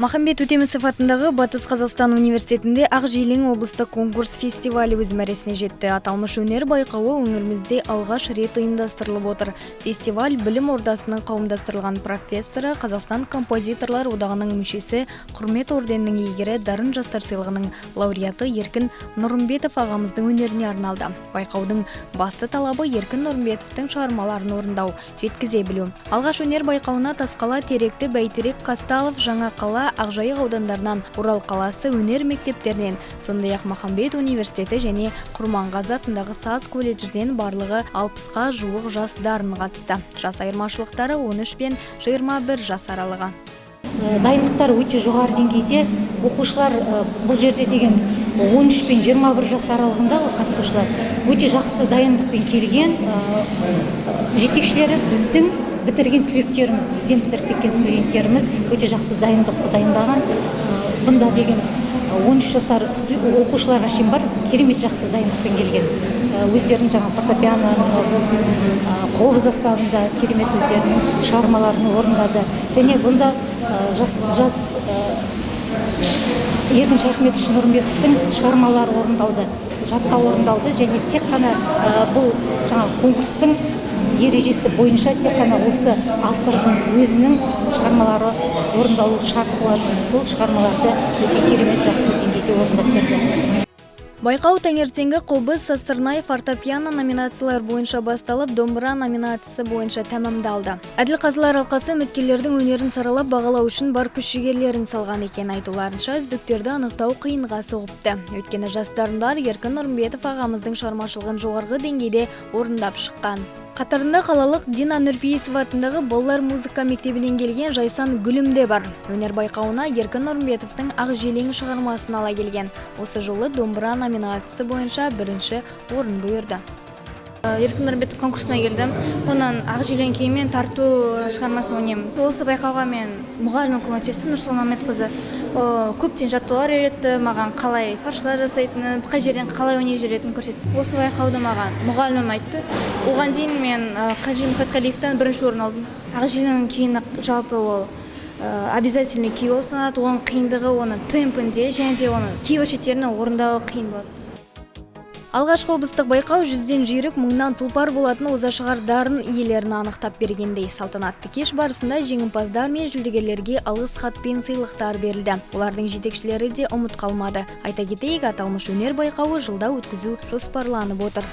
Махамбет Өтемісов атындағы Батыс Қазақстан университетінде Ақ Желең облыстық конкурс фестивалі өз мәресіне жетті. Аталмыш өнер байқауы өңірімізде алғаш рет ұйымдастырылып отыр. Фестиваль білім ордасының қауымдастырылған профессоры, Қазақстан композиторлар одағының мүшесі, құрмет орденінің иегері, дарын жастар сыйлығының лауреаты Еркін Нұрымбетов ағамыздың өнеріне арналды. Байқаудың басты талабы Еркін Нұрымбетовтың шығармаларын орындау, жеткізе білу. Алғаш өнер байқауына Тасқала, Теректі, Бәйтерек, Қазталов, Жаңақала, Ақжайық аудандарынан, Орал қаласы өнер мектептерінен, сондай-ақ Махамбет университеті және Құрманғазы атындағы саз колледжден барлығы 60-қа жуық жас дарын қатысты. Жас айырмашылықтары 13 пен 21 жас аралығы. Дайындықтар өте жоғары деңгейде. Оқушылар бұл жерде деген 13 пен 21 жас аралығында қатысушылар өте жақсы дайындықпен келген. Жетекшілері біздің бітірген түлектеріміз, бізден бітіріп кеткен студенттеріміз өте жақсы дайындаған. Бұнда деген 13 жасар оқушыларға шейін бар, керемет жақсы дайындықпен келген. Өздерінің жаңа фортепиано болсын, қобыз аспабында керемет өздерінің шығармаларын орындады. Және бұнда жас Еркін Шайхметович Нұрымбетовтің шығармалары орындалды, жатқа орындалды. Және тек қана бұл жаңа конкурстың ережесі бойынша тек қана осы автордың өзінің шығармалары орындалу шарт болады. Сол шығармаларды өте керемет жақсы деңгейде орындап берді. Байқау таңертеңгі қобыз, састырнай, фортепиано номинациялар бойынша басталып, домбыра номинациясы бойынша тәмамдалды. Әділ қазылар алқасы үміткерлердің өнерін саралап бағалау үшін бар күш-жігерлерін салған екен. Айтуларынша, үздіктерді анықтау қиынға соғыпты. Өйткені жас дарындар Еркін Нұрымбетов ағамыздың шығармашылығын жоғарғы деңгейде орындап шыққан. Қатарында қалалық Дина Нұрпейісова атындағы балалар музыка мектебінен келген Жайсан Гүлім де бар. Өнер байқауына Еркін Нұрымбетовтың Ақ Желең шығармасын ала келген. Осы жолы домбыра номинациясы бойынша бірінші орын бұйырды. Еркін Нұрымбетов конкурсына келдім. Онан Ақ Желең кеймен тарту шығармасын ойнаймын. Осы байқауға мен мұғалімім көмектесті, Нұрсұлтан Ахметқызы. Көптен жаттығулар үйретті, маған қалай фаршылар жасайтынын, қай жерден қалай ойнай жүретінін көрсетті. Осы байқауды маған мұғалімім айтты. Оған дейін мен Қажи Мұхатқалиевтен бірінші орын алдым. Ақ Желең кейін жалпы ол обязательный күй болып саналады. Оның қиындығы оның темпінде және де оның кей өршеттерін орындауы қиын болады. Алғашқы облыстық байқау 100-ден жүйрік, 1000-нан тұлпар болатын озашығар дарын иелерін анықтап бергендей. Салтанатты кеш барысында жеңімпаздар мен жүлдегерлерге алғыс хат пен сыйлықтар берілді. Олардың жетекшілері де ұмыт қалмады. Айта кетейік, аталмыш өнер байқауы жылда өткізу жоспарланып отыр.